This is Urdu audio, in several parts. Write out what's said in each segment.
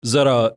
ذرا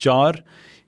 4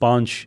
5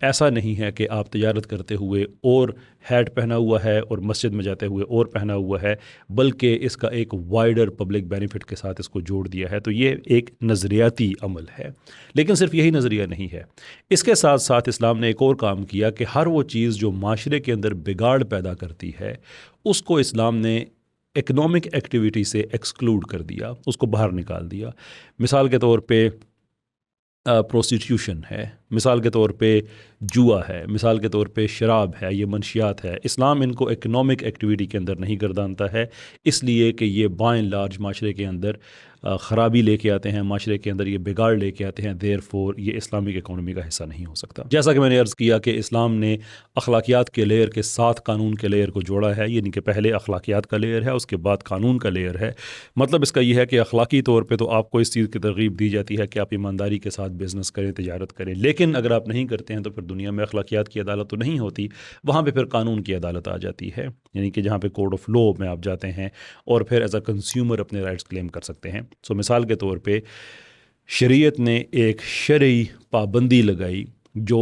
ایسا نہیں ہے کہ آپ تجارت کرتے ہوئے اور ہیٹ پہنا ہوا ہے اور مسجد میں جاتے ہوئے اور پہنا ہوا ہے، بلکہ اس کا ایک وائڈر پبلک بینیفٹ کے ساتھ اس کو جوڑ دیا ہے۔ تو یہ ایک نظریاتی عمل ہے، لیکن صرف یہی نظریہ نہیں ہے۔ اس کے ساتھ ساتھ اسلام نے ایک اور کام کیا کہ ہر وہ چیز جو معاشرے کے اندر بگاڑ پیدا کرتی ہے اس کو اسلام نے اکنامک ایکٹیویٹی سے ایکسکلوڈ کر دیا، اس کو باہر نکال دیا۔ مثال کے طور پہ پروسٹیٹیوشن ہے، مثال کے طور پہ جوا ہے، مثال کے طور پہ شراب ہے، یہ منشیات ہے۔ اسلام ان کو اکنامک ایکٹیویٹی کے اندر نہیں گردانتا ہے، اس لیے کہ یہ بائیں لارج معاشرے کے اندر خرابی لے کے آتے ہیں، معاشرے کے اندر یہ بگاڑ لے کے آتے ہیں، دیر فور یہ اسلامک اکانومی کا حصہ نہیں ہو سکتا۔ جیسا کہ میں نے عرض کیا کہ اسلام نے اخلاقیات کے لیئر کے ساتھ قانون کے لیئر کو جوڑا ہے، یعنی کہ پہلے اخلاقیات کا لیئر ہے، اس کے بعد قانون کا لیئر ہے۔ مطلب اس کا یہ ہے کہ اخلاقی طور پہ تو آپ کو اس چیز کی ترغیب دی جاتی ہے کہ آپ ایمانداری کے ساتھ بزنس کریں، تجارت کریں، لیکن اگر آپ نہیں کرتے ہیں تو پھر دنیا میں اخلاقیات کی عدالت تو نہیں ہوتی، وہاں پہ پھر قانون کی عدالت آ جاتی ہے، یعنی کہ جہاں پہ کورٹ آف لا میں آپ جاتے ہیں اور پھر ایز اے کنزیومر اپنے رائٹس کلیم کر سکتے ہیں۔ سو مثال کے طور پہ شریعت نے ایک شرعی پابندی لگائی جو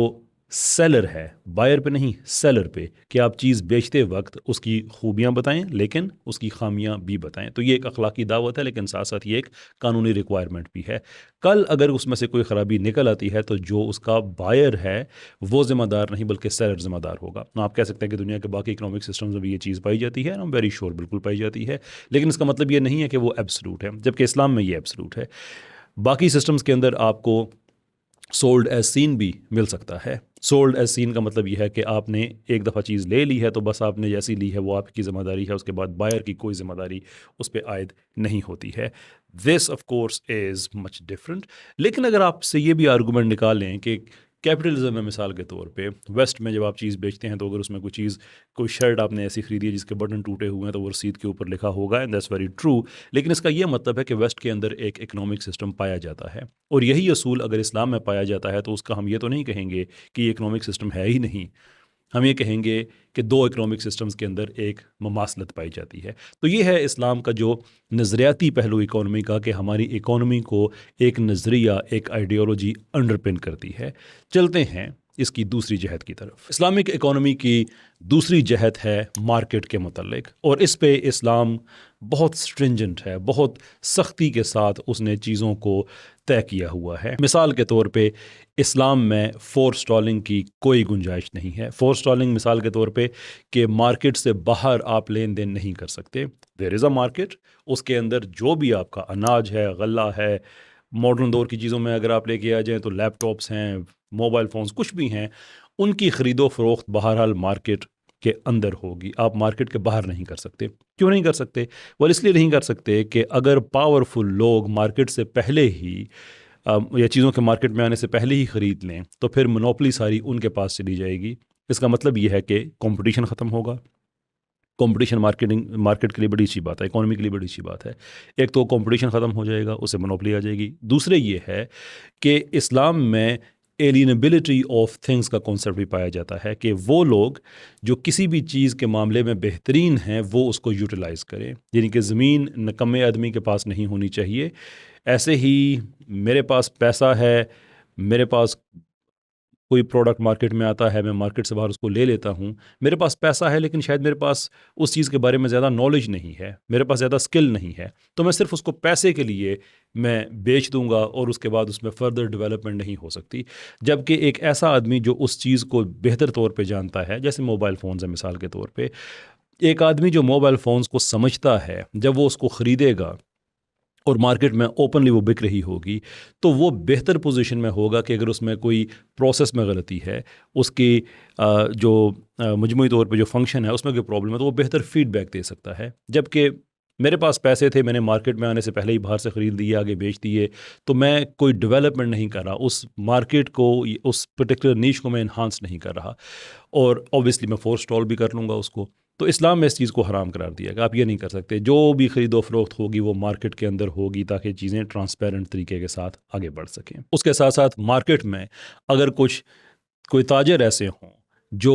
سیلر ہے، بائر پہ نہیں، سیلر پہ، کہ آپ چیز بیچتے وقت اس کی خوبیاں بتائیں لیکن اس کی خامیاں بھی بتائیں۔ تو یہ ایک اخلاقی دعوت ہے، لیکن ساتھ ساتھ یہ ایک قانونی ریکوائرمنٹ بھی ہے۔ کل اگر اس میں سے کوئی خرابی نکل آتی ہے تو جو اس کا بائر ہے وہ ذمہ دار نہیں بلکہ سیلر ذمہ دار ہوگا۔ آپ کہہ سکتے ہیں کہ دنیا کے باقی اکنامک سسٹمز میں بھی یہ چیز پائی جاتی ہے، I'm very sure بالکل پائی جاتی ہے، لیکن اس کا مطلب یہ نہیں ہے کہ وہ ایبسلوٹ ہے، جبکہ اسلام میں یہ ایبسلوٹ ہے۔ باقی سسٹمز کے اندر آپ کو سولڈ ایز سین بھی مل سکتا ہے۔ سولڈ ایز سین کا مطلب یہ ہے کہ آپ نے ایک دفعہ چیز لے لی ہے تو بس آپ نے جیسی لی ہے وہ آپ کی ذمہ داری ہے، اس کے بعد بائر کی کوئی ذمہ داری اس پہ عائد نہیں ہوتی ہے۔ This of course is much different. لیکن اگر آپ سے یہ بھی آرگومنٹ نکال لیں کہ کیپٹلزم میں مثال کے طور پہ ویسٹ میں جب آپ چیز بیچتے ہیں تو اگر اس میں کوئی شرٹ آپ نے ایسی خریدی ہے جس کے بٹن ٹوٹے ہوئے ہیں تو وہ رسید کے اوپر لکھا ہوگا، اینڈ دیٹس ویری ٹرو، لیکن اس کا یہ مطلب ہے کہ ویسٹ کے اندر ایک اکنامک سسٹم پایا جاتا ہے، اور یہی اصول اگر اسلام میں پایا جاتا ہے تو اس کا ہم یہ تو نہیں کہیں گے کہ یہ اکنامک سسٹم ہے ہی نہیں، ہم یہ کہیں گے کہ دو اکنامک سسٹمز کے اندر ایک مماثلت پائی جاتی ہے۔ تو یہ ہے اسلام کا جو نظریاتی پہلو اکانومی کا، کہ ہماری اکانومی کو ایک نظریہ، ایک آئیڈیالوجی انڈر پن کرتی ہے۔ چلتے ہیں اس کی دوسری جہت کی طرف۔ اسلامک اکانومی کی دوسری جہت ہے مارکیٹ کے متعلق، اور اس پہ اسلام بہت سٹرنجنٹ ہے، بہت سختی کے ساتھ اس نے چیزوں کو طے کیا ہوا ہے۔ مثال کے طور پہ اسلام میں فور سٹالنگ کی کوئی گنجائش نہیں ہے۔ فور سٹالنگ مثال کے طور پہ کہ مارکیٹ سے باہر آپ لین دین نہیں کر سکتے۔ دیر از اے مارکیٹ، اس کے اندر جو بھی آپ کا اناج ہے، غلہ ہے، ماڈرن دور کی چیزوں میں اگر آپ لے کے آ جائیں تو لیپ ٹاپس ہیں، موبائل فونز، کچھ بھی ہیں، ان کی خرید و فروخت بہرحال مارکیٹ کے اندر ہوگی، آپ مارکیٹ کے باہر نہیں کر سکتے۔ کیوں نہیں کر سکتے؟ وہ اس لیے نہیں کر سکتے کہ اگر پاورفل لوگ مارکیٹ سے پہلے ہی یا چیزوں کے مارکیٹ میں آنے سے پہلے ہی خرید لیں تو پھر منوپلی ساری ان کے پاس چلی جائے گی۔ اس کا مطلب یہ ہے کہ کمپٹیشن ختم ہوگا۔ کمپٹیشن مارکیٹ کے لیے بڑی اچھی بات ہے، اکانومی کے لیے بڑی اچھی بات ہے۔ ایک تو کمپٹیشن ختم ہو جائے گا، اسے منوپلی آ جائے گی۔ دوسرے یہ ہے کہ اسلام میں ایلینیبلٹی آف تھنگس کا کانسیپٹ بھی پایا جاتا ہے، کہ وہ لوگ جو کسی بھی چیز کے معاملے میں بہترین ہیں وہ اس کو یوٹیلائز کریں، یعنی کہ زمین نکمے آدمی کے پاس نہیں ہونی چاہیے۔ ایسے ہی میرے پاس پیسہ ہے، میرے پاس کوئی پروڈکٹ مارکیٹ میں آتا ہے، میں مارکیٹ سے باہر اس کو لے لیتا ہوں، میرے پاس پیسہ ہے لیکن شاید میرے پاس اس چیز کے بارے میں زیادہ نالج نہیں ہے، میرے پاس زیادہ سکل نہیں ہے، تو میں صرف اس کو پیسے کے لیے میں بیچ دوں گا اور اس کے بعد اس میں فردر ڈیولپمنٹ نہیں ہو سکتی۔ جبکہ ایک ایسا آدمی جو اس چیز کو بہتر طور پہ جانتا ہے، جیسے موبائل فونز ہے مثال کے طور پہ، ایک آدمی جو موبائل فونز کو سمجھتا ہے، جب وہ اس کو خریدے گا اور مارکیٹ میں اوپنلی وہ بک رہی ہوگی تو وہ بہتر پوزیشن میں ہوگا کہ اگر اس میں کوئی پروسیس میں غلطی ہے، اس کی جو مجموعی طور پہ جو فنکشن ہے اس میں کوئی پرابلم ہے، تو وہ بہتر فیڈ بیک دے سکتا ہے۔ جبکہ میرے پاس پیسے تھے، میں نے مارکیٹ میں آنے سے پہلے ہی باہر سے خرید لیے، آگے بیچ دیے، تو میں کوئی ڈیولپمنٹ نہیں کر رہا، اس مارکیٹ کو، اس پرٹیکولر نیش کو میں انہانس نہیں کر رہا، اور اوبیسلی میں فور سٹال بھی کر لوں گا اس کو۔ تو اسلام میں اس چیز کو حرام قرار دیا کہ آپ یہ نہیں کر سکتے، جو بھی خرید و فروخت ہوگی وہ مارکیٹ کے اندر ہوگی تاکہ چیزیں ٹرانسپیرنٹ طریقے کے ساتھ آگے بڑھ سکیں۔ اس کے ساتھ ساتھ مارکیٹ میں اگر کوئی تاجر ایسے ہوں جو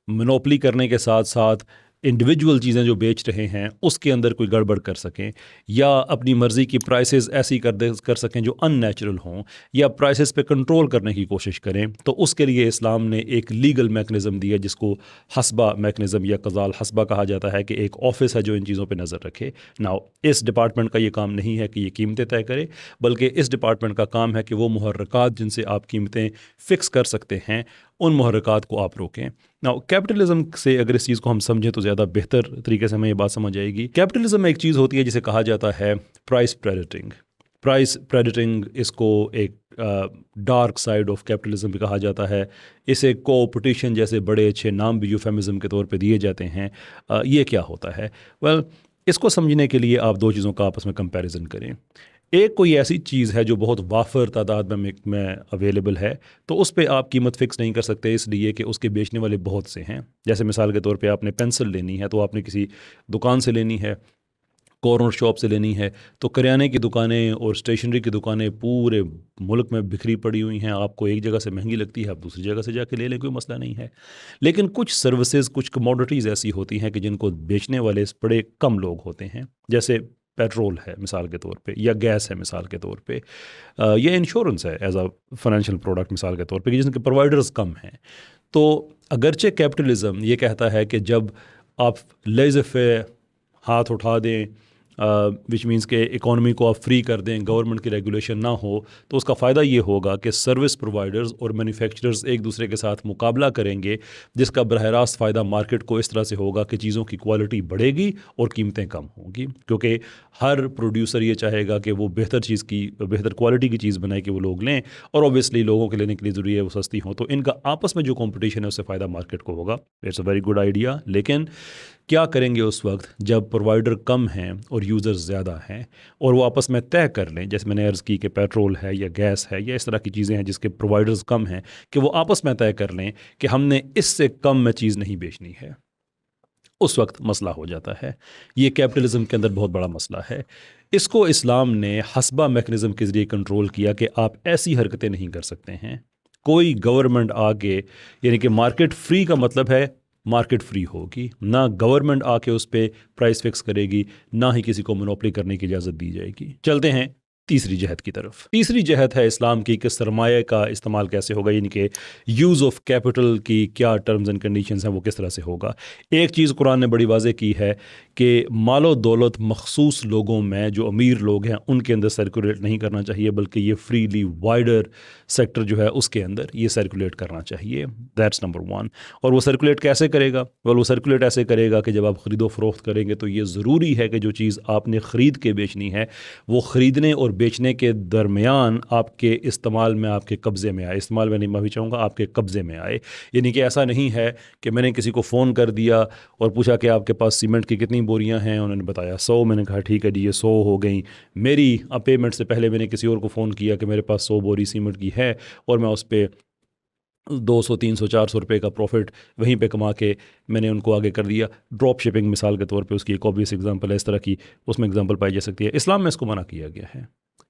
منوپلی کرنے کے ساتھ ساتھ انڈیویجول چیزیں جو بیچ رہے ہیں اس کے اندر کوئی گڑبڑ کر سکیں، یا اپنی مرضی کی پرائسز ایسی کر سکیں جو ان نیچرل ہوں، یا پرائسز پہ کنٹرول کرنے کی کوشش کریں، تو اس کے لیے اسلام نے ایک لیگل میکنزم دیا جس کو حسبہ میکنزم یا قضاء الحسبہ کہا جاتا ہے، کہ ایک آفس ہے جو ان چیزوں پہ نظر رکھے۔ ناؤ اس ڈپارٹمنٹ کا یہ کام نہیں ہے کہ یہ قیمتیں طے کرے، بلکہ اس ڈپارٹمنٹ کا کام ہے کہ وہ محرکات جن سے آپ قیمتیں فکس کر سکتے ہیں ان محرکات کو آپ روکیں۔ نا کیپٹلزم سے اگر اس چیز کو ہم سمجھیں تو زیادہ بہتر طریقے سے ہمیں یہ بات سمجھ آئے گی۔ کیپٹلزم میں ایک چیز ہوتی ہے جسے کہا جاتا ہے پرائس پریڈیٹنگ۔ پرائس پریڈیٹنگ اس کو ایک ڈارک سائیڈ آف کیپٹلزم بھی کہا جاتا ہے۔ اسے کوپٹیشن جیسے بڑے اچھے نام بھی یوفیمزم کے طور پہ دیے جاتے ہیں۔ یہ کیا ہوتا ہے؟ ویل اس کو سمجھنے کے لیے آپ دو چیزوں کا آپس میں کمپیریزن کریں۔ ایک کوئی ایسی چیز ہے جو بہت وافر تعداد میں اویلیبل ہے، تو اس پہ آپ قیمت فکس نہیں کر سکتے، اس لیے کہ اس کے بیچنے والے بہت سے ہیں۔ جیسے مثال کے طور پہ آپ نے پینسل لینی ہے تو آپ نے کسی دکان سے لینی ہے، کارنر شاپ سے لینی ہے، تو کریانے کی دکانیں اور اسٹیشنری کی دکانیں پورے ملک میں بکھری پڑی ہوئی ہیں۔ آپ کو ایک جگہ سے مہنگی لگتی ہے، آپ دوسری جگہ سے جا کے لے لیں، کوئی مسئلہ نہیں ہے۔ لیکن کچھ سروسز، کچھ کموڈٹیز ایسی ہوتی ہیں کہ جن کو بیچنے والے بڑے کم لوگ ہوتے ہیں، جیسے پیٹرول ہے مثال کے طور پہ، یا گیس ہے مثال کے طور پہ، یا انشورنس ہے ایز اے فائنینشیل پروڈکٹ مثال کے طور پہ، جن کے پرووائڈرز کم ہیں۔ تو اگرچہ کیپٹلزم یہ کہتا ہے کہ جب آپ لیزے ہاتھ اٹھا دیں، وچ مینس کہ اکانومی کو آپ فری کر دیں، گورنمنٹ کی ریگولیشن نہ ہو، تو اس کا فائدہ یہ ہوگا کہ سروس پرووائڈرز اور مینوفیکچررز ایک دوسرے کے ساتھ مقابلہ کریں گے، جس کا براہ راست فائدہ مارکیٹ کو اس طرح سے ہوگا کہ چیزوں کی کوالٹی بڑھے گی اور قیمتیں کم ہوں گی، کیونکہ ہر پروڈیوسر یہ چاہے گا کہ وہ بہتر کوالٹی کی چیز بنائے کہ وہ لوگ لیں، اور اوبویسلی لوگوں کے لینے کے لیے ضروری ہے وہ سستی ہوں، تو ان کا آپس میں جو کمپٹیشن ہے اس سے فائدہ مارکیٹ کو ہوگا۔ It's a very good idea. لیکن کیا کریں گے اس وقت جب پرووائڈر کم ہیں اور یوزرز زیادہ ہیں، اور وہ آپس میں طے کر لیں، جیسے میں نے عرض کی کہ پیٹرول ہے یا گیس ہے یا اس طرح کی چیزیں ہیں جس کے پرووائڈرز کم ہیں، کہ وہ آپس میں طے کر لیں کہ ہم نے اس سے کم میں چیز نہیں بیچنی ہے، اس وقت مسئلہ ہو جاتا ہے۔ یہ کیپٹلزم کے اندر بہت بڑا مسئلہ ہے۔ اس کو اسلام نے حسبہ میکنزم کے ذریعے کنٹرول کیا کہ آپ ایسی حرکتیں نہیں کر سکتے ہیں۔ کوئی گورنمنٹ آگے، یعنی کہ مارکیٹ فری کا مطلب ہے مارکیٹ فری ہوگی، نہ گورنمنٹ آ کے اس پہ پرائس فکس کرے گی، نہ ہی کسی کو مونوپلی کرنے کی اجازت دی جائے گی۔ چلتے ہیں تیسری جہت کی طرف۔ تیسری جہت ہے اسلام کی کہ سرمایہ کا استعمال کیسے ہوگا، یعنی کہ یوز آف کیپٹل کی کیا ٹرمز اینڈ کنڈیشنز ہیں، وہ کس طرح سے ہوگا۔ ایک چیز قرآن نے بڑی واضح کی ہے کہ مال و دولت مخصوص لوگوں میں، جو امیر لوگ ہیں ان کے اندر سرکولیٹ نہیں کرنا چاہیے، بلکہ یہ فریلی وائڈر سیکٹر جو ہے اس کے اندر یہ سرکولیٹ کرنا چاہیے۔ That's number one. اور وہ سرکولیٹ کیسے کرے گا؟ وہ سرکولیٹ ایسے کرے گا کہ جب آپ خرید و فروخت کریں گے تو یہ ضروری ہے کہ جو چیز آپ نے خرید کے بیچنی ہے وہ خریدنے اور بیچنے کے درمیان آپ کے استعمال میں، آپ کے قبضے میں آئے۔ استعمال میں نہیں، میں بھی چاہوں گا آپ کے قبضے میں آئے، یعنی کہ ایسا نہیں ہے کہ میں نے کسی کو فون کر دیا اور پوچھا کہ آپ کے پاس سیمنٹ کی کتنی بوریاں ہیں، انہوں نے بتایا 100، میں نے کہا ٹھیک ہے جی یہ 100 ہو گئیں۔ میری پیمنٹ سے پہلے میں نے کسی اور کو فون کیا کہ میرے پاس 100 بوری سیمنٹ کی ہے، اور میں اس پہ 200 300 400 روپے کا پروفٹ وہیں پہ کما کے میں نے ان کو آگے کر دیا۔ ڈراپ شپنگ مثال کے طور پہ اس کی ایک اوبویس ایگزامپل ہے، اس طرح کی اس میں ایگزامپل پائی جا سکتی ہے۔ اسلام میں اس کو منع کیا گیا ہے۔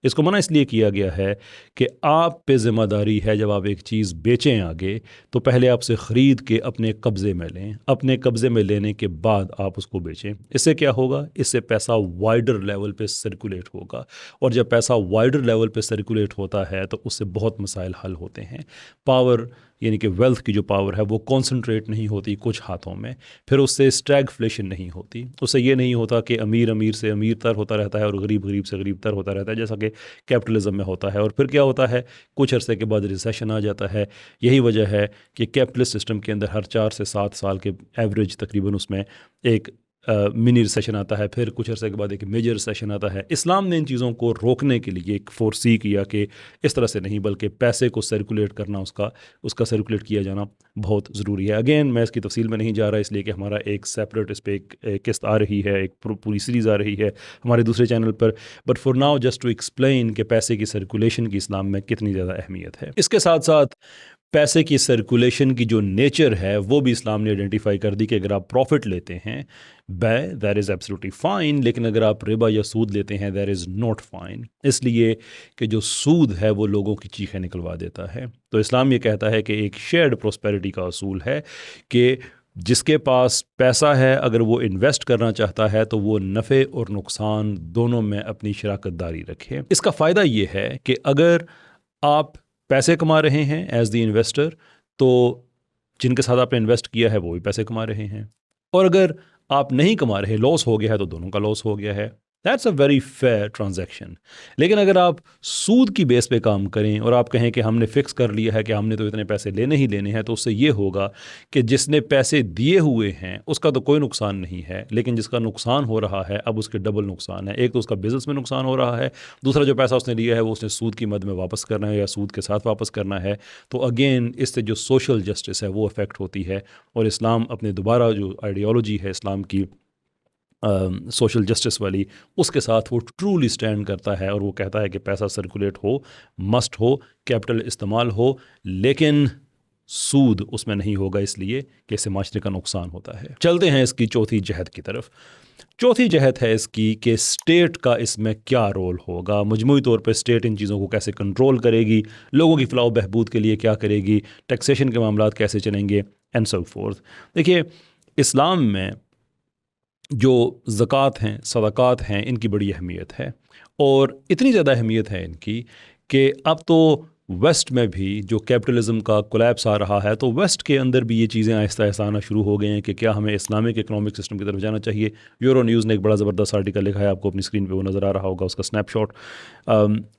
اس کو منع اس لیے کیا گیا ہے کہ آپ پہ ذمہ داری ہے جب آپ ایک چیز بیچیں آگے تو پہلے آپ سے خرید کے اپنے قبضے میں لیں، اپنے قبضے میں لینے کے بعد آپ اس کو بیچیں۔ اس سے کیا ہوگا؟ اس سے پیسہ وائڈر لیول پہ سرکولیٹ ہوگا، اور جب پیسہ وائڈر لیول پہ سرکولیٹ ہوتا ہے تو اس سے بہت مسائل حل ہوتے ہیں۔ پاور، یعنی کہ ویلتھ کی جو پاور ہے وہ کانسنٹریٹ نہیں ہوتی کچھ ہاتھوں میں، پھر اس سے اسٹیگفلیشن نہیں ہوتی، اس سے یہ نہیں ہوتا کہ امیر امیر سے امیر تر ہوتا رہتا ہے اور غریب غریب سے غریب تر ہوتا رہتا ہے، جیسا کہ کیپٹلزم میں ہوتا ہے۔ اور پھر کیا ہوتا ہے؟ کچھ عرصے کے بعد ریسیشن آ جاتا ہے۔ یہی وجہ ہے کہ کیپٹلسٹ سسٹم کے اندر ہر 4 سے 7 سال کے ایوریج تقریباً اس میں ایک منی ریسیشن آتا ہے، پھر کچھ عرصے کے بعد ایک میجر ریسیشن آتا ہے۔ اسلام نے ان چیزوں کو روکنے کے لیے ایک فورسی کیا کہ اس طرح سے نہیں، بلکہ پیسے کو سرکولیٹ کرنا، اس کا سرکولیٹ کیا جانا بہت ضروری ہے۔ اگین میں اس کی تفصیل میں نہیں جا رہا، اس لیے کہ ہمارا ایک سیپریٹ اس پہ ایک قسط آ رہی ہے، ایک پوری سیریز آ رہی ہے ہمارے دوسرے چینل پر، but for now just to explain کہ پیسے کی سرکولیشن کی اسلام میں کتنی زیادہ اہمیت ہے۔ اس کے ساتھ ساتھ پیسے کی سرکولیشن کی جو نیچر ہے وہ بھی اسلام نے آئیڈینٹیفائی کر دی کہ اگر آپ پروفٹ لیتے ہیں دیٹ از ایبسلیوٹلی فائن، لیکن اگر آپ ربا یا سود لیتے ہیں دیٹ از ناٹ فائن، اس لیے کہ جو سود ہے وہ لوگوں کی چیخیں نکلوا دیتا ہے۔ تو اسلام یہ کہتا ہے کہ ایک شیئرڈ پراسپیرٹی کا اصول ہے کہ جس کے پاس پیسہ ہے اگر وہ انویسٹ کرنا چاہتا ہے تو وہ نفع اور نقصان دونوں میں اپنی شراکت داری رکھے. اس کا فائدہ یہ ہے کہ اگر آپ پیسے کما رہے ہیں ایز دی انویسٹر تو جن کے ساتھ آپ نے انویسٹ کیا ہے وہ بھی پیسے کما رہے ہیں, اور اگر آپ نہیں کما رہے, لاس ہو گیا ہے, تو دونوں کا لاس ہو گیا ہے. That's a very fair transaction. لیکن اگر آپ سود کی بیس پہ کام کریں اور آپ کہیں کہ ہم نے فکس کر لیا ہے کہ ہم نے تو اتنے پیسے لینے ہی لینے ہیں, تو اس سے یہ ہوگا کہ جس نے پیسے دیے ہوئے ہیں اس کا تو کوئی نقصان نہیں ہے, لیکن جس کا نقصان ہو رہا ہے اب اس کے ڈبل نقصان ہے. ایک تو اس کا بزنس میں نقصان ہو رہا ہے, دوسرا جو پیسہ اس نے لیا ہے وہ اس نے سود کی مد میں واپس کرنا ہے یا سود کے ساتھ واپس کرنا ہے. تو اگین اس سے جو سوشل جسٹس ہے وہ افیکٹ ہوتی ہے, اور اسلام اپنے دوبارہ جو آئیڈیالوجی ہے اسلام کی سوشل جسٹس والی, اس کے ساتھ وہ ٹرولی سٹینڈ کرتا ہے, اور وہ کہتا ہے کہ پیسہ سرکولیٹ ہو, مسٹ ہو, کیپٹل استعمال ہو, لیکن سود اس میں نہیں ہوگا, اس لیے کہ اس سے معاشرے کا نقصان ہوتا ہے. چلتے ہیں اس کی چوتھی جہت کی طرف. چوتھی جہت ہے اس کی کہ اسٹیٹ کا اس میں کیا رول ہوگا. مجموعی طور پہ اسٹیٹ ان چیزوں کو کیسے کنٹرول کرے گی, لوگوں کی فلاح و بہبود کے لیے کیا کرے گی, ٹیکسیشن کے معاملات کیسے چلیں گے, اینڈ سو فورتھ. دیکھیے اسلام میں جو زکوٰۃ ہیں, صدقات ہیں, ان کی بڑی اہمیت ہے, اور اتنی زیادہ اہمیت ہے ان کی کہ اب تو ویسٹ میں بھی جو کیپٹلزم کا کولیپس آ رہا ہے, تو ویسٹ کے اندر بھی یہ چیزیں آہستہ آہستہ آنا شروع ہو گئے ہیں کہ کیا ہمیں اسلامک اکنامک سسٹم کی طرف جانا چاہیے. یورو نیوز نے ایک بڑا زبردست آرٹیکل لکھا ہے, آپ کو اپنی اسکرین پہ وہ نظر آ رہا ہوگا, اس کا اسنیپ شاٹ.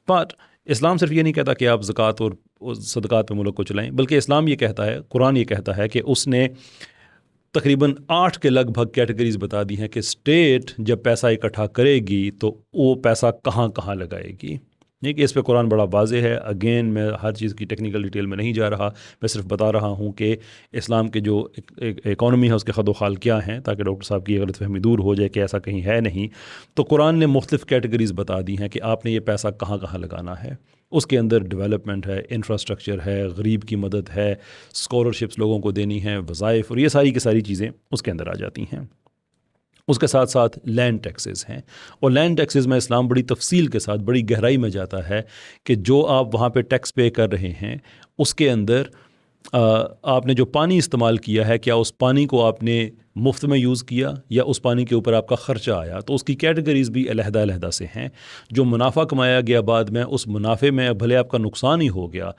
بٹ اسلام صرف یہ نہیں کہتا کہ آپ زکوٰۃ اور صدقات پہ ملک کو چلائیں, بلکہ اسلام یہ کہتا ہے, قرآن یہ کہتا ہے کہ اس نے تقریباً 8 کے لگ بھگ کیٹیگریز بتا دی ہیں کہ اسٹیٹ جب پیسہ اکٹھا کرے گی تو وہ پیسہ کہاں کہاں لگائے گی. نہیں کہ اس پہ قرآن بڑا واضح ہے. اگین میں ہر چیز کی ٹیکنیکل ڈیٹیل میں نہیں جا رہا, میں صرف بتا رہا ہوں کہ اسلام کے جو اکانومی ہے اس کے خد و خال کیا ہیں, تاکہ ڈاکٹر صاحب کی غلط فہمی دور ہو جائے کہ ایسا کہیں ہے نہیں. تو قرآن نے مختلف کیٹیگریز بتا دی ہیں کہ آپ نے یہ پیسہ کہاں کہاں لگانا ہے. اس کے اندر ڈیولپمنٹ ہے, انفراسٹرکچر ہے, غریب کی مدد ہے, اسکالرشپس لوگوں کو دینی ہیں, وظائف, اور یہ ساری کی ساری چیزیں اس کے اندر آ جاتی ہیں. اس کے ساتھ ساتھ لینڈ ٹیکسز ہیں, اور لینڈ ٹیکسز میں اسلام بڑی تفصیل کے ساتھ بڑی گہرائی میں جاتا ہے کہ جو آپ وہاں پہ ٹیکس پے کر رہے ہیں اس کے اندر آپ نے جو پانی استعمال کیا ہے, کیا اس پانی کو آپ نے مفت میں یوز کیا یا اس پانی کے اوپر آپ کا خرچہ آیا. تو اس کی کیٹیگریز بھی علیحدہ علیحدہ سے ہیں. جو منافع کمایا گیا بعد میں, اس منافع میں بھلے آپ کا نقصان ہی ہو گیا,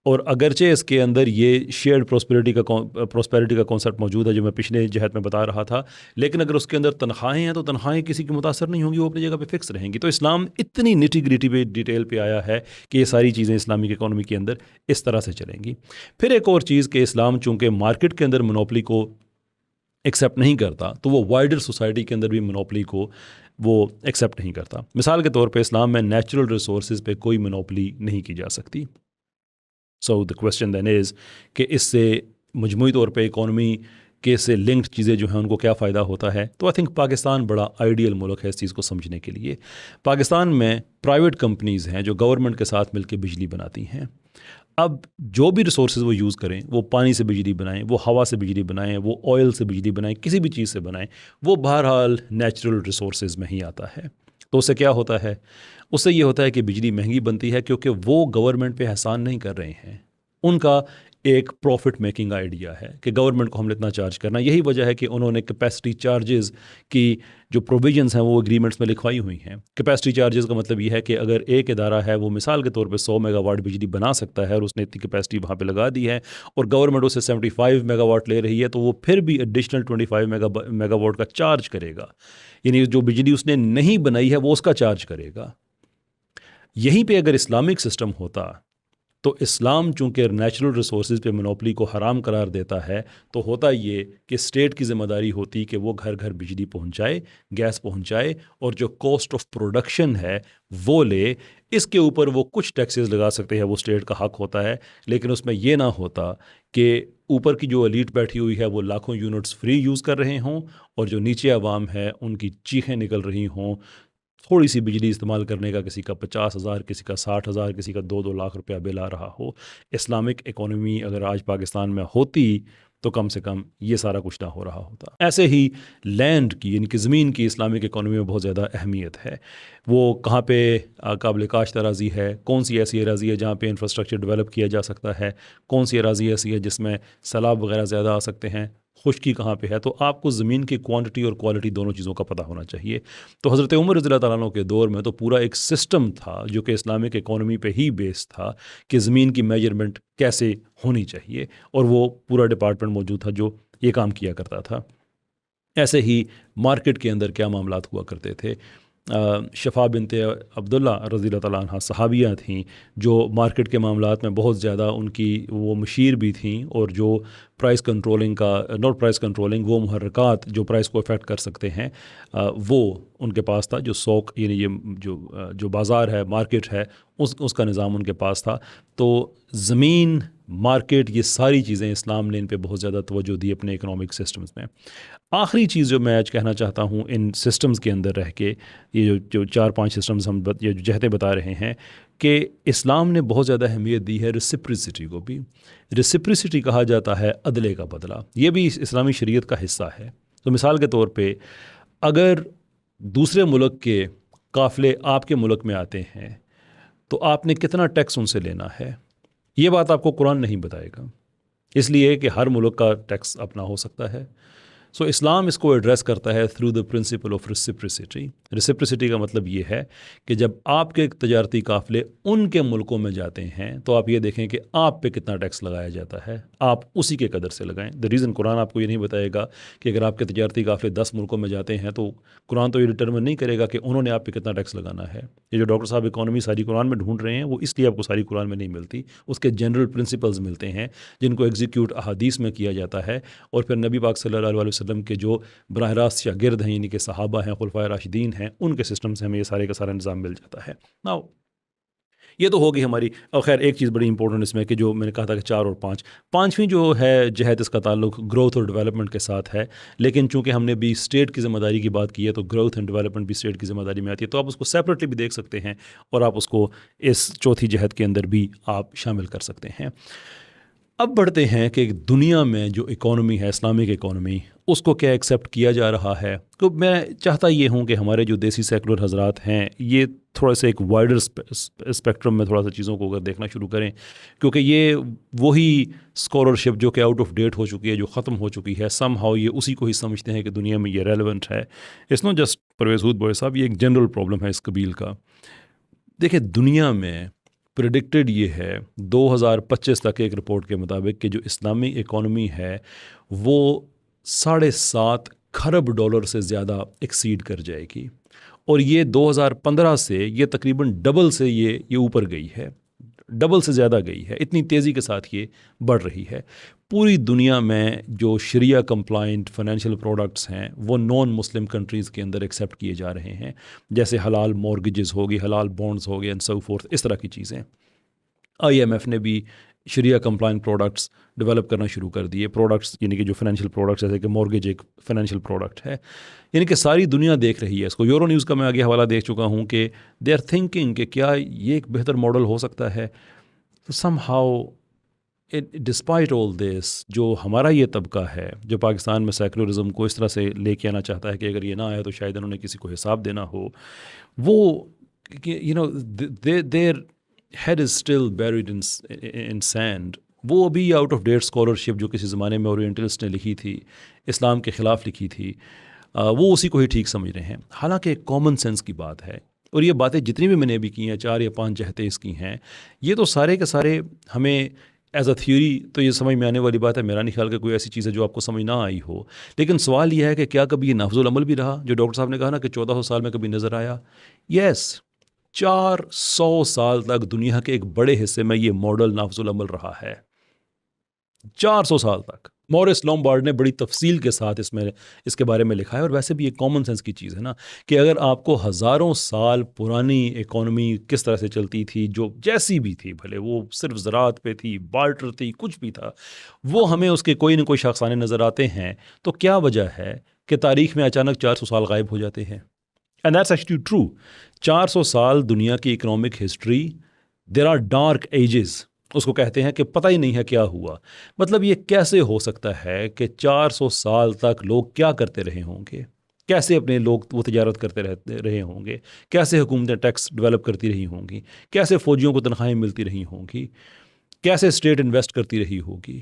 اور اگرچہ اس کے اندر یہ شیئرڈ پراسپیرٹی کا کانسیپٹ موجود ہے جو میں پچھلے جہت میں بتا رہا تھا, لیکن اگر اس کے اندر تنخواہیں ہیں تو تنخواہیں کسی کی متاثر نہیں ہوں گی, وہ اپنی جگہ پہ فکس رہیں گی. تو اسلام اتنی نٹی گریٹی پہ ڈیٹیل پہ آیا ہے کہ یہ ساری چیزیں اسلامک اکانومی کے اندر اس طرح سے چلیں گی. پھر ایک اور چیز کہ اسلام چونکہ مارکیٹ کے اندر منوپلی کو ایکسیپٹ نہیں کرتا, تو وہ وائڈر سوسائٹی کے اندر بھی منوپلی کو وہ ایکسیپٹ نہیں کرتا. مثال کے طور پہ اسلام میں نیچرل ریسورسز پہ کوئی منوپلی نہیں کی جا سکتی. سو دا کویسچن دین از کہ اس سے مجموعی طور پہ اکانومی کے سے لنکڈ چیزیں جو ہیں ان کو کیا فائدہ ہوتا ہے. تو آئی تھنک پاکستان بڑا آئیڈیل ملک ہے اس چیز کو سمجھنے کے لیے. پاکستان میں پرائیویٹ کمپنیز ہیں جو گورنمنٹ کے ساتھ مل کے بجلی بناتی ہیں. اب جو بھی ریسورسز وہ یوز کریں, وہ پانی سے بجلی بنائیں, وہ ہوا سے بجلی بنائیں, وہ آئل سے بجلی بنائیں, کسی بھی چیز سے بنائیں, وہ بہرحال نیچرل ریسورسز میں ہی آتا ہے. تو اس سے کیا ہوتا ہے, اس سے یہ ہوتا ہے کہ بجلی مہنگی بنتی ہے کیونکہ وہ گورنمنٹ پہ احسان نہیں کر رہے ہیں. ان کا ایک پروفٹ میکنگ آئیڈیا ہے کہ گورنمنٹ کو ہم نے اتنا چارج کرنا. یہی وجہ ہے کہ انہوں نے کیپیسٹی چارجز کی جو پروویژنس ہیں وہ اگریمنٹس میں لکھوائی ہوئی ہیں. کیپیسٹی چارجز کا مطلب یہ ہے کہ اگر ایک ادارہ ہے وہ مثال کے طور پہ 100 میگا واٹ بجلی بنا سکتا ہے اور اس نے اتنی کیپیسٹی وہاں پہ لگا دی ہے اور گورنمنٹ اسے 75 میگا واٹ لے رہی ہے, تو وہ پھر بھی ایڈیشنل 25 میگا واٹ کا چارج کرے گا. یعنی جو بجلی اس نے نہیں بنائی ہے وہ اس کا چارج کرے گا. یہیں پہ اگر اسلامک سسٹم ہوتا تو اسلام چونکہ نیچرل ریسورسز پہ منوپلی کو حرام قرار دیتا ہے, تو ہوتا یہ کہ اسٹیٹ کی ذمہ داری ہوتی کہ وہ گھر گھر بجلی پہنچائے, گیس پہنچائے, اور جو کاسٹ آف پروڈکشن ہے وہ لے. اس کے اوپر وہ کچھ ٹیکسز لگا سکتے ہیں, وہ اسٹیٹ کا حق ہوتا ہے, لیکن اس میں یہ نہ ہوتا کہ اوپر کی جو ایلیٹ بیٹھی ہوئی ہے وہ لاکھوں یونٹس فری یوز کر رہے ہوں اور جو نیچے عوام ہے ان کی چیخیں نکل رہی ہوں. تھوڑی سی بجلی استعمال کرنے کا کسی کا 50,000, کسی کا 60,000, کسی کا 2 لاکھ روپیہ بل آ رہا ہو. اسلامک اکانومی اگر آج پاکستان میں ہوتی تو کم سے کم یہ سارا کچھ نہ ہو رہا ہوتا. ایسے ہی لینڈ کی یعنی کہ زمین کی اسلامک اکانومی میں بہت زیادہ اہمیت ہے. وہ کہاں پہ قابل کاشت اراضی ہے, کون سی ایسی اراضی ہے جہاں پہ انفراسٹرکچر ڈیولپ کیا جا سکتا ہے, کون سی اراضی ایسی ہے جس میں سیلاب وغیرہ زیادہ آ سکتے ہیں. خشکی کہاں پہ ہے، تو آپ کو زمین کی کوانٹٹی اور کوالٹی دونوں چیزوں کا پتہ ہونا چاہیے۔ تو حضرت عمر رضی اللہ تعالیٰ عنہ کے دور میں تو پورا ایک سسٹم تھا جو کہ اسلامک اکانومی پہ ہی بیس تھا کہ زمین کی میجرمنٹ کیسے ہونی چاہیے، اور وہ پورا ڈپارٹمنٹ موجود تھا جو یہ کام کیا کرتا تھا۔ ایسے ہی مارکیٹ کے اندر کیا معاملات ہوا کرتے تھے۔ شفا بنت عبداللہ رضی اللہ تعالیٰ عنہ صحابیہ تھیں جو مارکیٹ کے معاملات میں بہت زیادہ ان کی وہ مشیر بھی تھیں، اور جو پرائس کنٹرولنگ کا ناٹ پرائس کنٹرولنگ، وہ محرکات جو پرائس کو افیکٹ کر سکتے ہیں وہ ان کے پاس تھا۔ جو سوق یعنی یہ جو بازار ہے، مارکیٹ ہے، اس کا نظام ان کے پاس تھا۔ تو زمین، مارکیٹ، یہ ساری چیزیں اسلام نے ان پہ بہت زیادہ توجہ دی اپنے اکنامک سسٹمز میں۔ آخری چیز جو میں آج کہنا چاہتا ہوں ان سسٹمز کے اندر رہ کے، یہ جو 4-5 سسٹمز ہم یہ جو جہتیں بتا رہے ہیں، کہ اسلام نے بہت زیادہ اہمیت دی ہے ریسپریسٹی کو بھی۔ ریسپریسٹی کہا جاتا ہے عدلے کا بدلہ، یہ بھی اسلامی شریعت کا حصہ ہے۔ تو مثال کے طور پہ اگر دوسرے ملک کے قافلے آپ کے ملک میں آتے ہیں تو آپ نے کتنا ٹیکس ان سے لینا ہے، یہ بات آپ کو قرآن نہیں بتائے گا، اس لیے کہ ہر ملک کا ٹیکس اپنا ہو سکتا ہے۔ سو اسلام اس کو ایڈریس کرتا ہے تھرو دا پرنسپل آف ریسپریسٹی۔ ریسپریسٹی کا مطلب یہ ہے کہ جب آپ کے تجارتی قافلے ان کے ملکوں میں جاتے ہیں تو آپ یہ دیکھیں کہ آپ پہ کتنا ٹیکس لگایا جاتا ہے، آپ اسی کے قدر سے لگائیں۔ دا ریزن قرآن آپ کو یہ نہیں بتائے گا کہ اگر آپ کے تجارتی قافلے 10 ملکوں میں جاتے ہیں تو قرآن تو یہ ڈٹرمن نہیں کرے گا کہ انہوں نے آپ پہ کتنا ٹیکس لگانا ہے۔ یہ جو ڈاکٹر صاحب اکانومی ساری قرآن میں ڈھونڈ رہے ہیں، وہ اس لیے آپ کو ساری قرآن میں نہیں ملتی، اس کے جنرل پرنسپلز ملتے ہیں جن کو ایگزیکیوٹ احادیث میں کیا جاتا ہے، اور پھر نبی پاک صلی اللہ علیہ وسلم کے جو براہ راست شاگرد ہیں، یعنی کہ صحابہ ہیں، خلفائے راشدین ہیں، ان کے سسٹم سے ہمیں یہ سارے کا سارا نظام مل جاتا ہے۔ ناؤ یہ تو ہوگی ہماری، اور خیر ایک چیز بڑی امپورٹنٹ اس میں کہ جو میں نے کہا تھا کہ 4 اور 5، 5ویں جو ہے جہت، اس کا تعلق گروتھ اور ڈیولپمنٹ کے ساتھ ہے، لیکن چونکہ ہم نے بھی اسٹیٹ کی ذمہ داری کی بات کی ہے تو گروتھ اینڈ ڈیولپمنٹ بھی اسٹیٹ کی ذمہ داری میں آتی ہے، تو آپ اس کو سیپریٹلی بھی دیکھ سکتے ہیں، اور آپ اس کو اس چوتھی جہت کے اندر بھی آپ شامل کر سکتے ہیں۔ اب بڑھتے ہیں کہ دنیا میں جو اکانومی ہے، اسلامک اکانومی، اس کو کیا ایکسیپٹ کیا جا رہا ہے۔ تو میں چاہتا یہ ہوں کہ ہمارے جو دیسی سیکولر حضرات ہیں یہ تھوڑا سا ایک وائڈر اسپیکٹرم میں تھوڑا سا چیزوں کو اگر دیکھنا شروع کریں، کیونکہ یہ وہی اسکالرشپ جو کہ آؤٹ آف ڈیٹ ہو چکی ہے، جو ختم ہو چکی ہے، سم ہاؤ یہ اسی کو ہی سمجھتے ہیں کہ دنیا میں یہ ریلیونٹ ہے۔ It's not just Pervez Hoodbhoy sahab, یہ ایک جنرل پرابلم ہے اس قبیل کا۔ دیکھیں دنیا میں پریڈکٹڈ یہ ہے 2025 تک ایک رپورٹ کے مطابق کہ جو اسلامی اکانومی ہے وہ $7.5 کھرب سے زیادہ ایکسیڈ کر جائے گی، اور یہ 2015 سے یہ تقریباً ڈبل سے یہ اوپر گئی ہے، ڈبل سے زیادہ گئی ہے، اتنی تیزی کے ساتھ یہ بڑھ رہی ہے۔ پوری دنیا میں جو شریعہ کمپلائنٹ فائنینشیل پروڈکٹس ہیں وہ نان مسلم کنٹریز کے اندر ایکسیپٹ کیے جا رہے ہیں، جیسے حلال مورگیجز ہوگی، حلال بونڈز ہو گئے، اینڈ سو فورتھ، اس طرح کی چیزیں۔ IMF نے بھی شریعہ کمپلائنٹ پروڈکٹس ڈیولپ کرنا شروع کر دیے، پروڈکٹس یعنی کہ جو فائنینشیل پروڈکٹس، جیسے کہ مورگیج ایک فائنینشیل پروڈکٹ ہے، یعنی کہ ساری دنیا دیکھ رہی ہے اس کو۔ یورو نیوز کا میں آگے حوالہ دیکھ چکا ہوں کہ دے آر تھنکنگ کہ کیا یہ ایک بہتر ماڈل ہو سکتا ہے۔ تو سم ہاؤ ڈسپائٹ آل دس، جو ہمارا یہ طبقہ ہے جو پاکستان میں سیکولرزم کو اس طرح سے لے کے آنا چاہتا ہے کہ اگر یہ نہ آیا تو شاید انہوں نے کسی کو حساب دینا ہو، وہ their head is still buried in sand. وہ ابھی آؤٹ آف ڈیٹ اسکالرشپ جو کسی زمانے میں اورینٹلسٹ نے لکھی تھی، اسلام کے خلاف لکھی تھی، وہ اسی کو ہی ٹھیک سمجھ رہے ہیں، حالانکہ ایک کامن سینس کی بات ہے۔ اور یہ باتیں جتنی بھی میں نے ابھی کی ہیں، 4 یا 5 جہتیں اس کی ہیں، یہ تو سارے کے سارے ہمیں ایز اے تھیوری تو یہ سمجھ میں آنے والی بات ہے۔ میرا نہیں خیال کہ کوئی ایسی چیز ہے جو آپ کو سمجھ نہ آئی ہو، لیکن سوال یہ ہے کہ کیا کبھی یہ نافذ العمل بھی رہا، جو ڈاکٹر صاحب نے کہا نا کہ 1400 سال میں کبھی نظر آیا؟ یس، 400 سال تک دنیا کے ایک بڑے حصے میں یہ ماڈل نافذ العمل رہا ہے، 400 سال تک۔ مورس لومبارڈ نے بڑی تفصیل کے ساتھ اس کے بارے میں لکھا ہے، اور ویسے بھی ایک کامن سینس کی چیز ہے نا کہ اگر آپ کو ہزاروں سال پرانی اکانومی کس طرح سے چلتی تھی، جو جیسی بھی تھی، بھلے وہ صرف زراعت پہ تھی، بارٹر تھی، کچھ بھی تھا، وہ ہمیں اس کے کوئی نہ کوئی شاخسانے نظر آتے ہیں، تو کیا وجہ ہے کہ تاریخ میں اچانک 400 سال غائب ہو جاتے ہیں؟ And that's actually true. 400 سال دنیا کی economic history, there are dark ages, اس کو کہتے ہیں کہ پتہ ہی نہیں ہے کیا ہوا۔ مطلب یہ کیسے ہو سکتا ہے کہ 400 سال تک لوگ کیا کرتے رہے ہوں گے، کیسے اپنے لوگ وہ تجارت کرتے رہے ہوں گے، کیسے حکومتیں ٹیکس ڈیولپ کرتی رہی ہوں گی، کیسے فوجیوں کو تنخواہیں ملتی رہی ہوں گی، کیسے اسٹیٹ انویسٹ کرتی رہی ہوگی۔